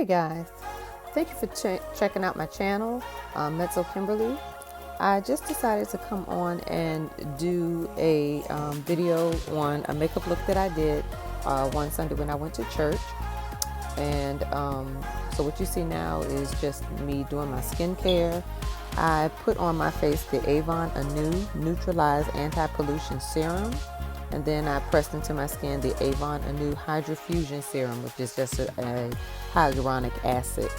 Hey guys, thank you for checking out my channel, Metzo Kimberly. I just decided to come on and do a video on a makeup look that I did one Sunday when I went to church. And so what you see now is just me doing my skincare. I put on my face the Avon Anew Neutralize Anti-Pollution Serum. And then I pressed into my skin the Avon Anew Hydrofusion Serum, which is just a hyaluronic acid.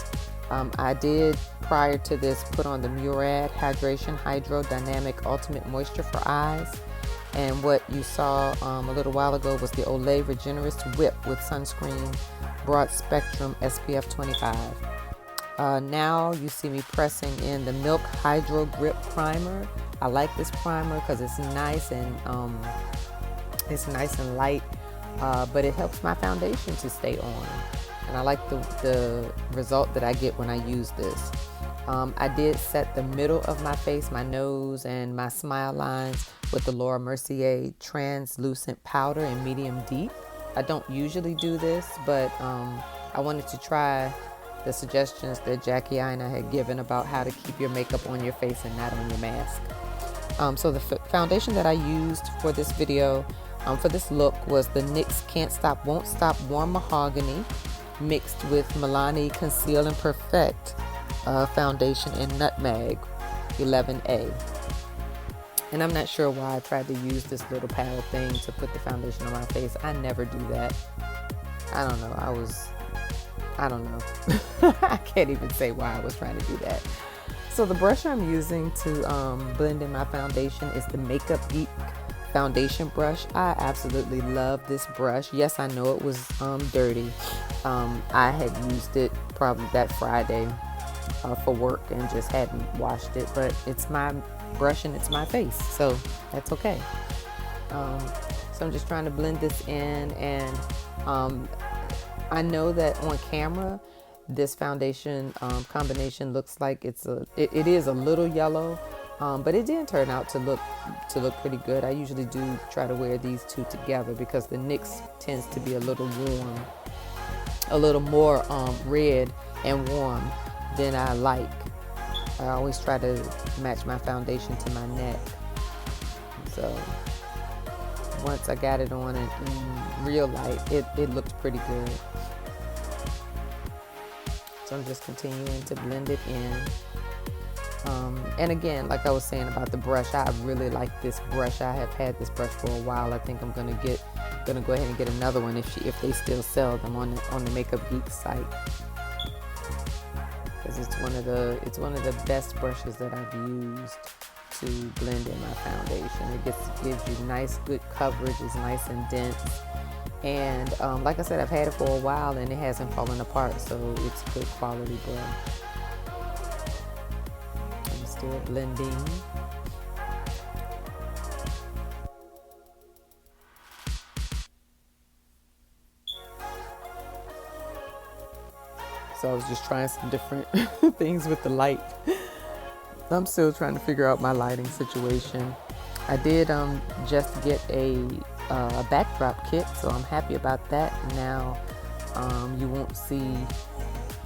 I did, prior to this, put on the Murad Hydration Hydrodynamic Ultimate Moisture for Eyes. And what you saw a little while ago was the Olay Regenerist Whip with sunscreen, broad spectrum SPF 25. Now you see me pressing in the Milk Hydro Grip Primer. I like this primer because it's nice and light, but it helps my foundation to stay on. And I like the result that I get when I use this. I did set the middle of my face, my nose, and my smile lines with the Laura Mercier translucent powder in medium deep. I don't usually do this, but I wanted to try the suggestions that Jackie Aina had given about how to keep your makeup on your face and not on your mask. So the foundation that I used for this video, for this look, was the NYX Can't Stop Won't Stop Warm Mahogany mixed with Milani Conceal and Perfect foundation in Nutmeg 11A. And I'm not sure why I tried to use this little paddle thing to put the foundation on my face. I never do that. I don't know. I don't know. I can't even say why I was trying to do that. So the brush I'm using to blend in my foundation is the Makeup Geek foundation brush. I absolutely love this brush. Yes, I know it was dirty. I had used it probably that Friday for work and just hadn't washed it, but it's my brush and it's my face, so that's okay. So I'm just trying to blend this in, and I know that on camera this foundation combination looks like it is a little yellow, but it did turn out to look pretty good. I usually do try to wear these two together because the NYX tends to be a little warm, a little more red and warm than I like. I always try to match my foundation to my neck. So once I got it on in real light, it looked pretty good. So I'm just continuing to blend it in. And again, like I was saying about the brush, I really like this brush. I have had this brush for a while. I think I'm gonna go ahead and get another one if they still sell them on the Makeup Geek site, because it's one of the best brushes that I've used to blend in my foundation. It gives you nice, good coverage. It's nice and dense. And like I said, I've had it for a while and it hasn't fallen apart, so it's good quality brush. I'm still blending. So I was just trying some different things with the light. I'm still trying to figure out my lighting situation. I did just get a backdrop kit, so I'm happy about that. Now you won't see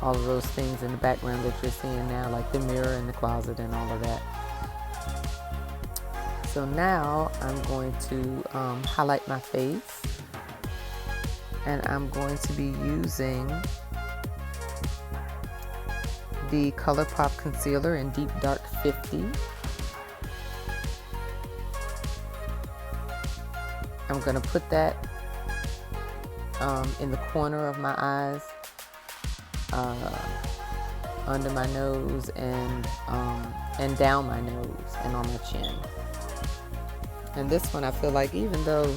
all of those things in the background that you're seeing now, like the mirror in the closet and all of that. So now I'm going to highlight my face, and I'm going to be using the ColourPop Concealer in Deep Dark 50. I'm going to put that in the corner of my eyes, under my nose, and down my nose and on my chin. And this one, I feel like, even though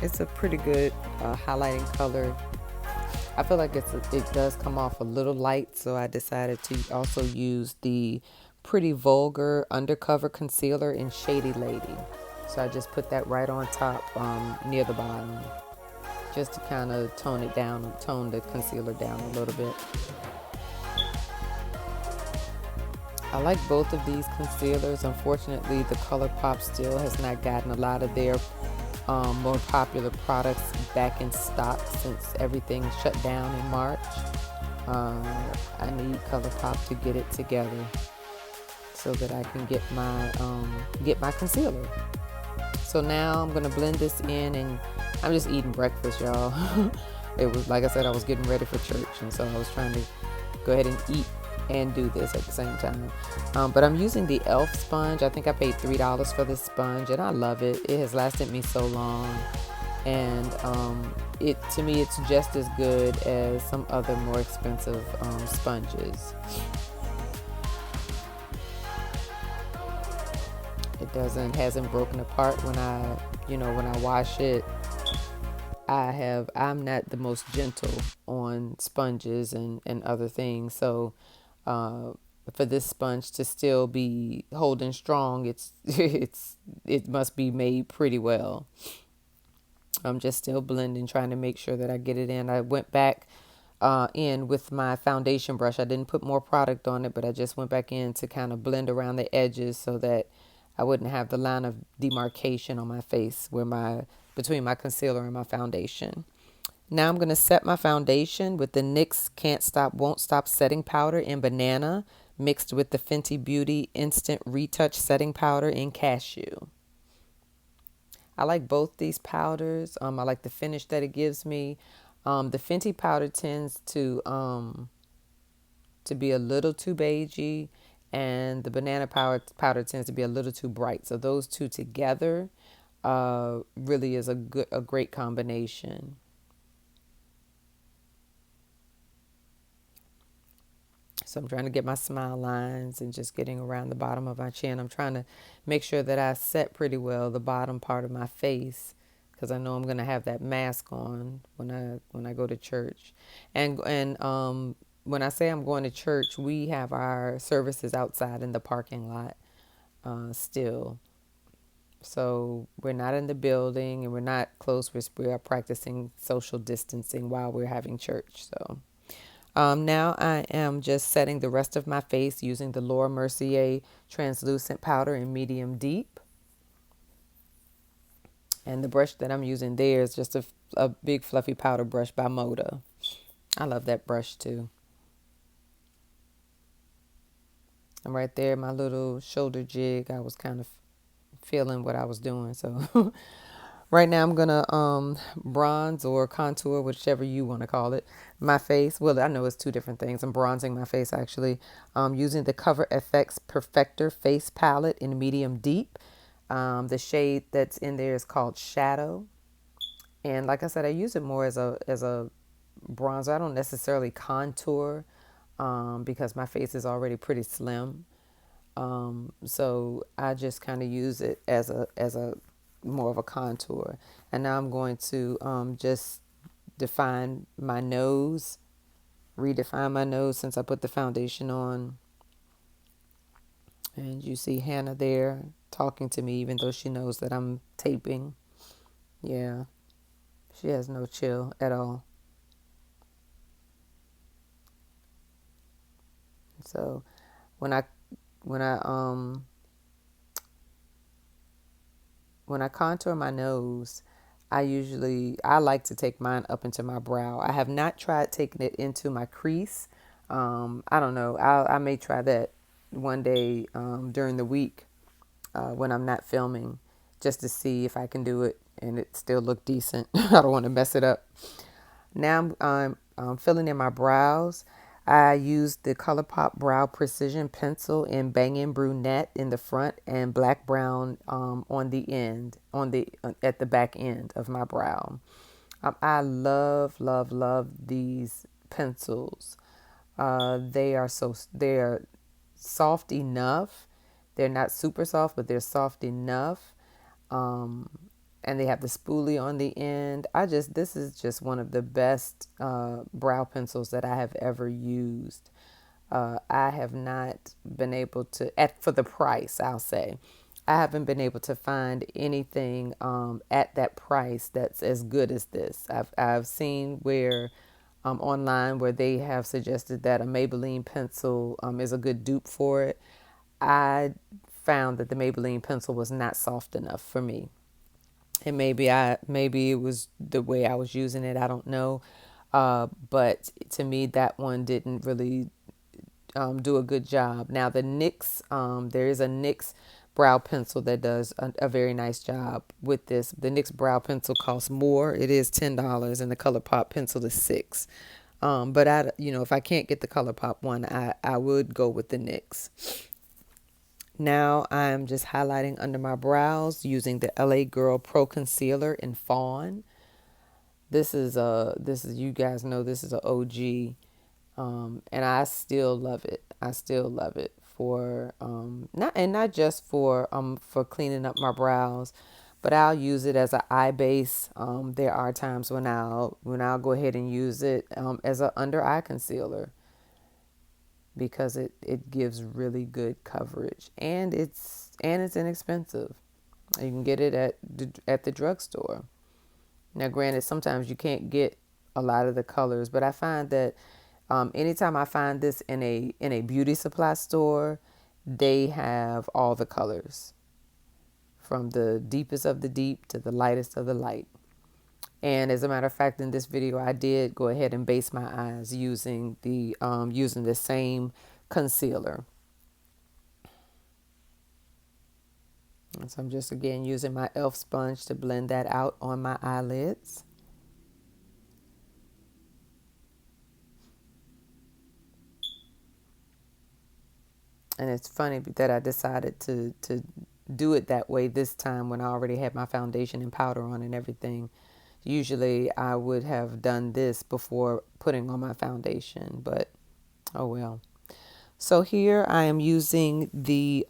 it's a pretty good highlighting color, I feel like it does come off a little light, so I decided to also use the Pretty Vulgar Undercover Concealer in Shady Lady. So I just put that right on top, near the bottom, just to kind of tone the concealer down a little bit. I like both of these concealers. Unfortunately, the ColourPop still has not gotten a lot of their more popular products back in stock since everything shut down in March. Uh, I need ColourPop to get it together so that I can get my concealer. So now I'm gonna blend this in, and I'm just eating breakfast, y'all. It was like I said, I was getting ready for church, and so I was trying to go ahead and eat and do this at the same time. But I'm using the e.l.f. sponge. I think I paid $3 for this sponge, and I love it. It has lasted me so long, and it to me it's just as good as some other more expensive sponges. It doesn't hasn't broken apart when I wash it. I'm not the most gentle on sponges and other things. So uh, for this sponge to still be holding strong, it must be made pretty well. I'm just still blending, trying to make sure that I get it in. I went back in with my foundation brush. I didn't put more product on it, but I just went back in to kind of blend around the edges so that I wouldn't have the line of demarcation on my face between my concealer and my foundation. Now I'm going to set my foundation with the NYX Can't Stop Won't Stop setting powder in banana mixed with the Fenty Beauty Instant Retouch setting powder in cashew. I like both these powders. I like the finish that it gives me. The Fenty powder tends to be a little too beigey, and the banana powder tends to be a little too bright. So those two together really is a great combination. So I'm trying to get my smile lines and just getting around the bottom of my chin. I'm trying to make sure that I set pretty well the bottom part of my face because I know I'm going to have that mask on when I go to church. And when I say I'm going to church, we have our services outside in the parking lot still. So we're not in the building and we're not close. We are practicing social distancing while we're having church. So now I am just setting the rest of my face using the Laura Mercier translucent powder in medium deep. And the brush that I'm using there is just a big fluffy powder brush by Moda. I love that brush too. And right there, my little shoulder jig, I was kind of feeling what I was doing. So right now I'm going to bronze or contour, whichever you want to call it, my face. Well, I know it's two different things. I'm bronzing my face actually using the Cover FX Perfector Face Palette in medium deep. The shade that's in there is called Shadow. And like I said, I use it more as a bronzer. I don't necessarily contour because my face is already pretty slim. So I just kind of use it as a more of a contour. And now I'm going to just define my nose, redefine my nose since I put the foundation on. And you see Hannah there talking to me even though she knows that I'm taping. Yeah, she has no chill at all. So when I when I when I contour my nose, I like to take mine up into my brow. I have not tried taking it into my crease. I don't know. I may try that one day during the week when I'm not filming, just to see if I can do it and it still look decent. I don't want to mess it up. Now I'm filling in my brows. I used the ColourPop Brow Precision Pencil in Bangin' Brunette in the front and Black Brown on the end, at the back end of my brow. I love, love, love these pencils. They're soft enough. They're not super soft, but they're soft enough. Um, and they have the spoolie on the end. This is just one of the best brow pencils that I have ever used. I have not been able to, for the price, I'll say, I haven't been able to find anything at that price that's as good as this. I've seen where online where they have suggested that a Maybelline pencil is a good dupe for it. I found that the Maybelline pencil was not soft enough for me. And maybe it was the way I was using it. I don't know. But to me, that one didn't really do a good job. Now the NYX, there is a NYX brow pencil that does a very nice job with this. The NYX brow pencil costs more. It is $10, and the ColourPop pencil is $6. But if I can't get the ColourPop one, I would go with the NYX. Now I'm just highlighting under my brows using the LA Girl Pro Concealer in Fawn. This is you guys know this is a OG, and I still love it. I still love it for not just for cleaning up my brows, but I'll use it as an eye base. There are times when I'll go ahead and use it as an under eye concealer because it gives really good coverage, and it's inexpensive. You can get it at the drugstore. Now, granted, sometimes you can't get a lot of the colors, but I find that anytime I find this in a beauty supply store, they have all the colors from the deepest of the deep to the lightest of the light. And as a matter of fact, in this video, I did go ahead and base my eyes using the same concealer. And so I'm just again using my e.l.f. sponge to blend that out on my eyelids. And it's funny that I decided to do it that way this time when I already had my foundation and powder on and everything. Usually I would have done this before putting on my foundation, but oh well. So here I am using the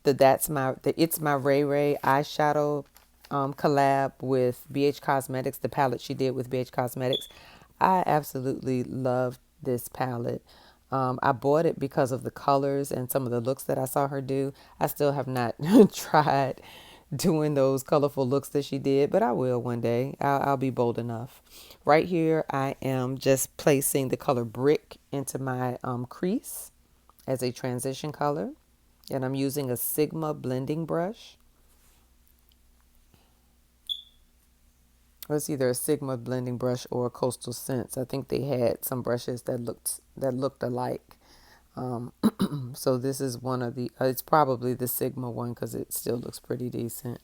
It's My Ray Ray eyeshadow collab with BH Cosmetics, the palette she did with BH Cosmetics. I absolutely love this palette. I bought it because of the colors and some of the looks that I saw her do. I still have not tried doing those colorful looks that she did, but I will one day. I'll be bold enough. Right here, I am just placing the color Brick into my crease as a transition color. And I'm using a Sigma blending brush. Well, it's either a Sigma blending brush or a Coastal Scents. I think they had some brushes that looked alike. So this is one of the. It's probably the Sigma one because it still looks pretty decent.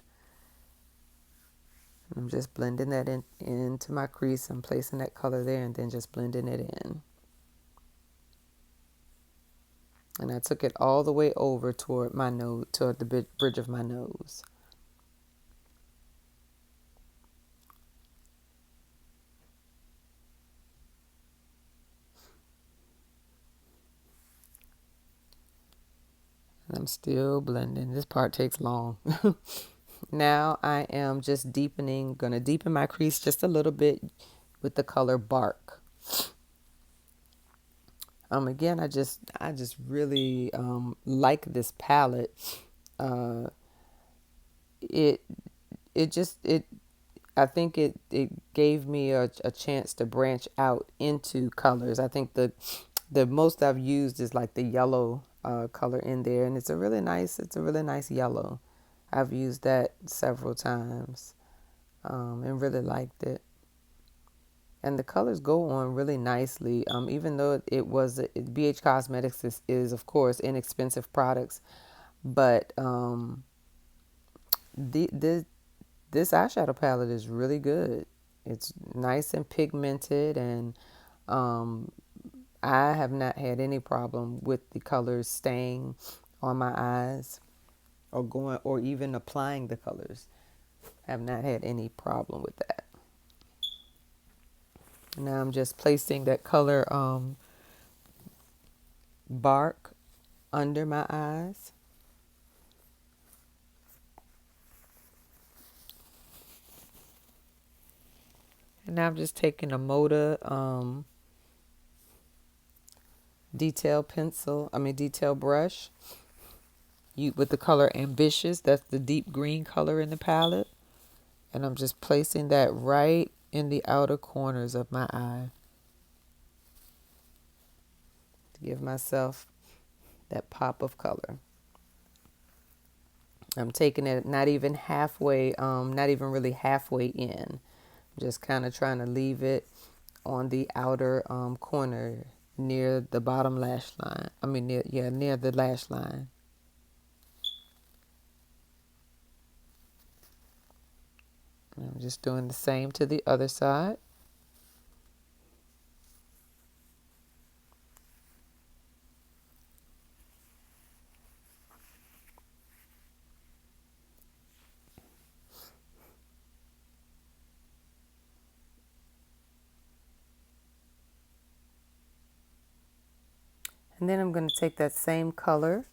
I'm just blending that into my crease. I'm placing that color there and then just blending it in. And I took it all the way over toward my nose, toward the bridge of my nose. And I'm still blending. This part takes long. Now I am just gonna deepen my crease just a little bit with the color Bark. Again, I just really like this palette. Uh, it it just it I think it gave me a chance to branch out into colors. I think the most I've used is like the yellow color in there, and it's a really nice yellow. I've used that several times and really liked it. And the colors go on really nicely. Even though BH Cosmetics is of course inexpensive products, but the this eyeshadow palette is really good. It's nice and pigmented, and um, I have not had any problem with the colors staying on my eyes or even applying the colors. I have not had any problem with that. Now I'm just placing that color Bark under my eyes. And now I'm just taking a Moda detail brush with the color Ambitious. That's the deep green color in the palette. And I'm just placing that right in the outer corners of my eye to give myself that pop of color. I'm taking it not even halfway, not even really halfway in. Just kind of trying to leave it on the outer corner near the bottom lash line. I mean, near the lash line. I'm just doing the same to the other side. And then I'm going to take that same color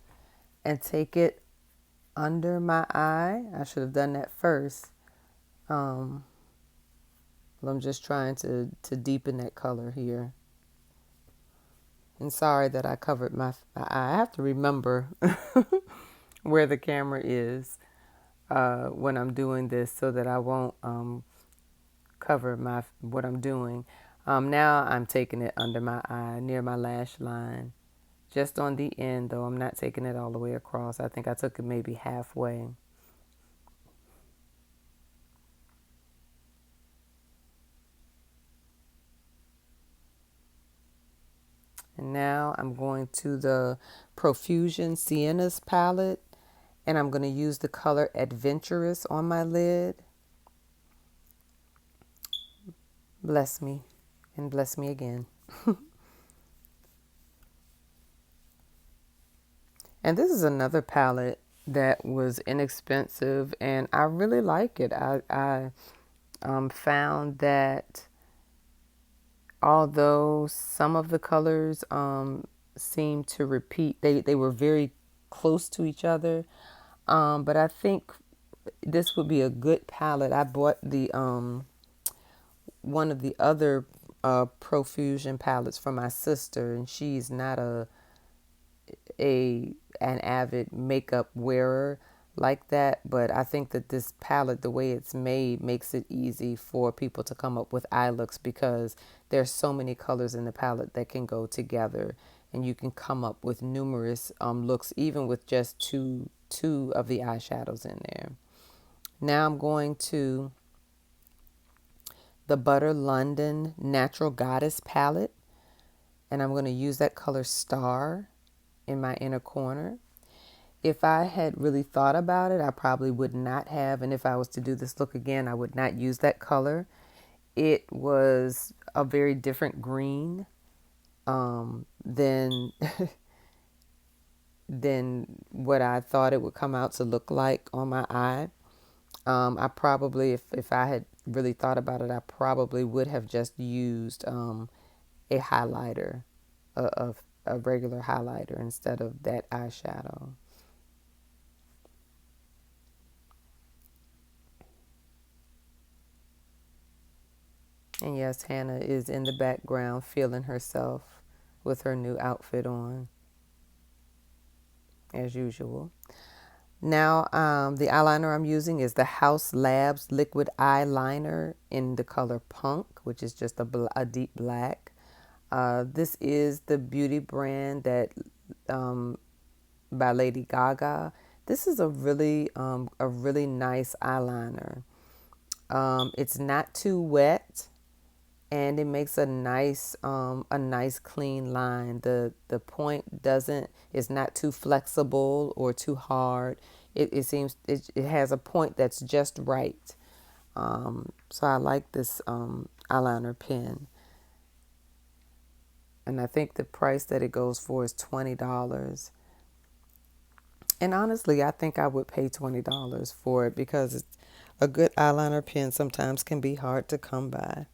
and take it under my eye. I should have done that first. But I'm just trying to deepen that color here. And sorry that I covered my eye. I have to remember where the camera is when I'm doing this so that I won't cover what I'm doing. Now I'm taking it under my eye, near my lash line. Just on the end, though. I'm not taking it all the way across. I think I took it maybe halfway. And now I'm going to the Profusion Siennas palette, and I'm going to use the color Adventurous on my lid. Bless me and bless me again. And this is another palette that was inexpensive, and I really like it. I found that although some of the colors seem to repeat, they were very close to each other. But I think this would be a good palette. I bought the one of the other Profusion palettes for my sister, and she's not an avid makeup wearer like that, but I think that this palette, the way it's made, makes it easy for people to come up with eye looks because there's so many colors in the palette that can go together, and you can come up with numerous looks even with just two of the eyeshadows in there. Now I'm going to the Butter London Natural Goddess palette, and I'm going to use that color Star in my inner corner. If I had really thought about it, I probably would not have. And if I was to do this look again, I would not use that color. It was a very different green than than what I thought it would come out to look like on my eye. I probably, if I had really thought about it, I probably would have just used a highlighter, a regular highlighter instead of that eyeshadow. And yes, Hannah is in the background feeling herself with her new outfit on, as usual. Now, the eyeliner I'm using is the Haus Labs Liquid Eyeliner in the color Punk, which is just a deep black. This is the beauty brand that by Lady Gaga. This is a really nice eyeliner. It's not too wet, and it makes a nice clean line. The point doesn't is not too flexible or too hard. It seems it has a point that's just right. So I like this eyeliner pen, and I think the price that it goes for is $20. And honestly, I think I would pay $20 for it because a good eyeliner pen sometimes can be hard to come by.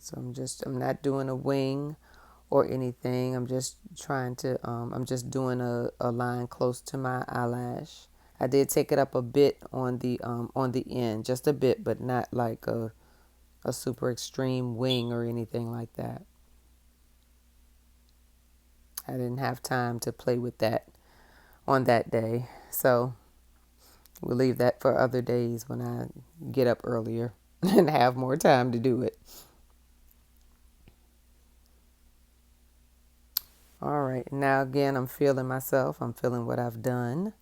So I'm not doing a wing or anything. I'm just doing a line close to my eyelash. I did take it up a bit on the end, just a bit, but not like a super extreme wing or anything like that. I didn't have time to play with that on that day. So we'll leave that for other days when I get up earlier and have more time to do it. All right, now again, I'm feeling myself. I'm feeling what I've done.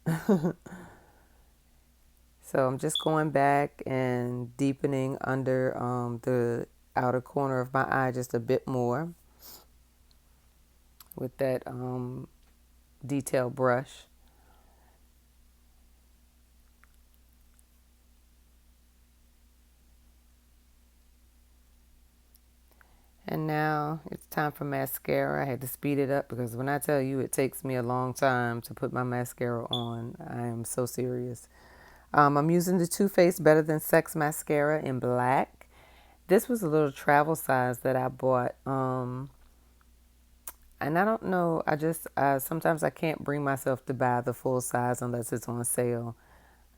So I'm just going back and deepening under the outer corner of my eye just a bit more with that detail brush. And now it's time for mascara. I had to speed it up because when I tell you it takes me a long time to put my mascara on, I am so serious. I'm using the Too Faced Better Than Sex mascara in black. This was a little travel size that I bought. And I don't know, sometimes I can't bring myself to buy the full size unless it's on sale.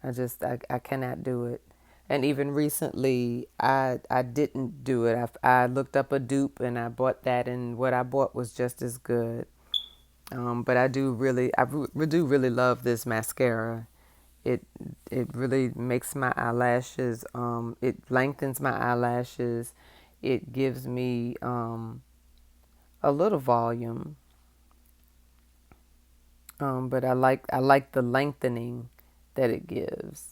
I cannot do it. And even recently, I didn't do it. I looked up a dupe and I bought that, and what I bought was just as good. But I do really love this mascara. It it really makes my eyelashes. It lengthens my eyelashes. It gives me a little volume. But I like the lengthening that it gives.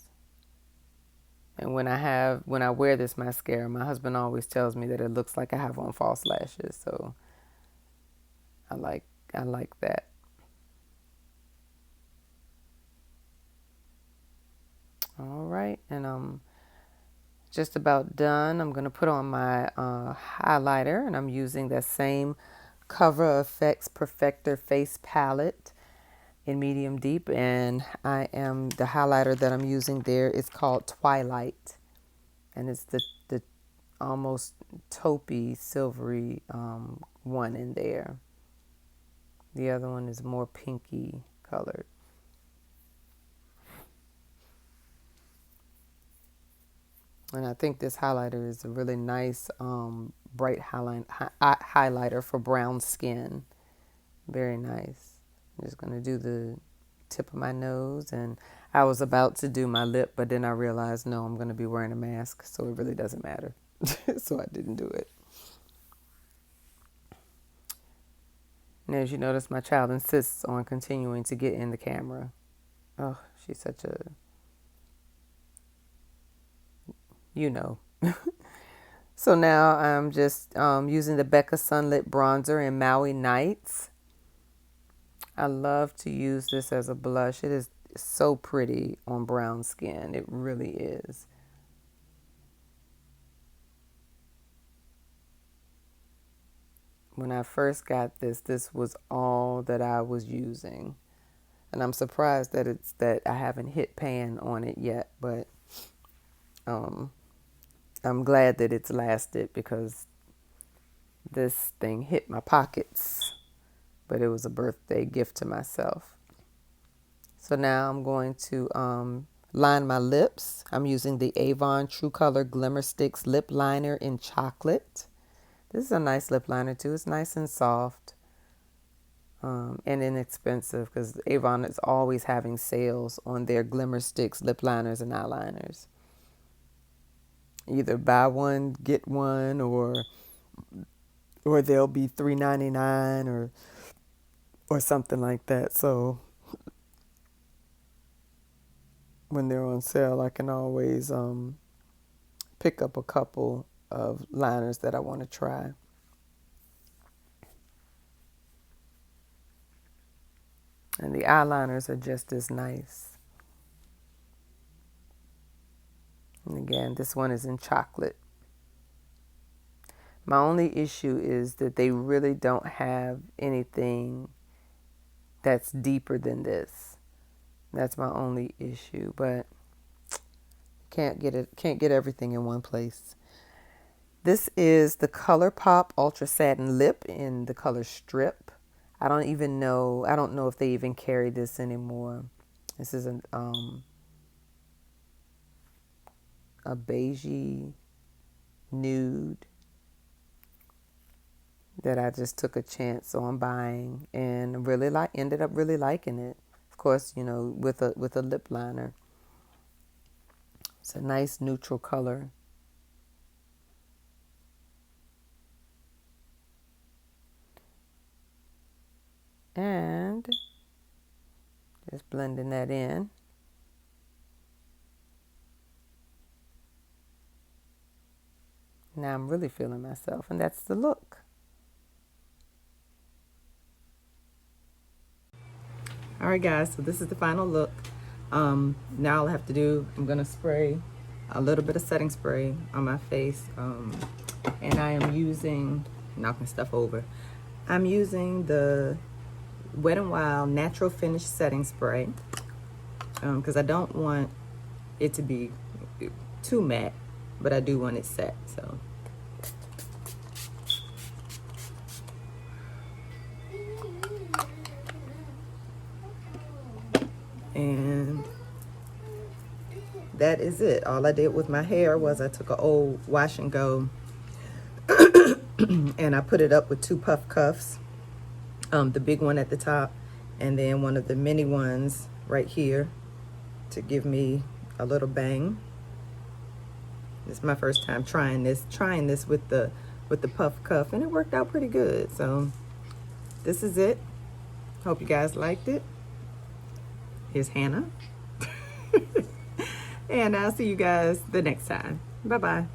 And when I wear this mascara, my husband always tells me that it looks like I have on false lashes. So I like I like that. All right, and I'm just about done. I'm gonna put on my highlighter, and I'm using that same Cover FX Perfector Face Palette in medium deep, and the highlighter that I'm using there is called Twilight, and it's the almost taupey silvery one in there. The other one is more pinky colored. And I think this highlighter is a really nice bright highlighter for brown skin. Very nice. I'm just going to do the tip of my nose, and I was about to do my lip, but then I realized no, I'm going to be wearing a mask, so it really doesn't matter. So I didn't do it. And as you notice, my child insists on continuing to get in the camera. Oh, she's such a, you know. So now I'm just using the Becca Sunlit Bronzer in Maui Nights. I love to use this as a blush. It is so pretty on brown skin. It really is. When I first got this was all that I was using. And I'm surprised that I haven't hit pan on it yet, but um, I'm glad that it's lasted because this thing hit my pockets. But it was a birthday gift to myself. So now I'm going to line my lips. I'm using the Avon True Color Glimmer Sticks Lip Liner in Chocolate. This is a nice lip liner too. It's nice and soft and inexpensive because Avon is always having sales on their Glimmer Sticks lip liners and eyeliners. Either buy one, get one, or they'll be $3.99 or something like that. So when they're on sale, I can always pick up a couple of liners that I want to try. And the eyeliners are just as nice. And again, this one is in chocolate. My only issue is that they really don't have anything that's deeper than this. That's my only issue, but can't get everything in one place. This is the ColourPop Ultra Satin Lip in the color Strip. I don't know if they even carry this anymore. This is a beigey nude that I just took a chance on buying and ended up really liking it. Of course, with a lip liner. It's a nice neutral color. And just blending that in. Now I'm really feeling myself, and that's the look. All right, guys, so this is the final look. Now all I have to do, I'm gonna spray a little bit of setting spray on my face, and I am using, knocking stuff over, I'm using the Wet n Wild Natural Finish Setting Spray, because I don't want it to be too matte, but I do want it set, so. And that is it. All I did with my hair was I took an old wash and go and I put it up with 2 puff cuffs, the big one at the top and then one of the mini ones right here to give me a little bang. This is my first time trying this with the puff cuff, and it worked out pretty good. So this is it. Hope you guys liked it. Here's Hannah. And I'll see you guys the next time. Bye-bye.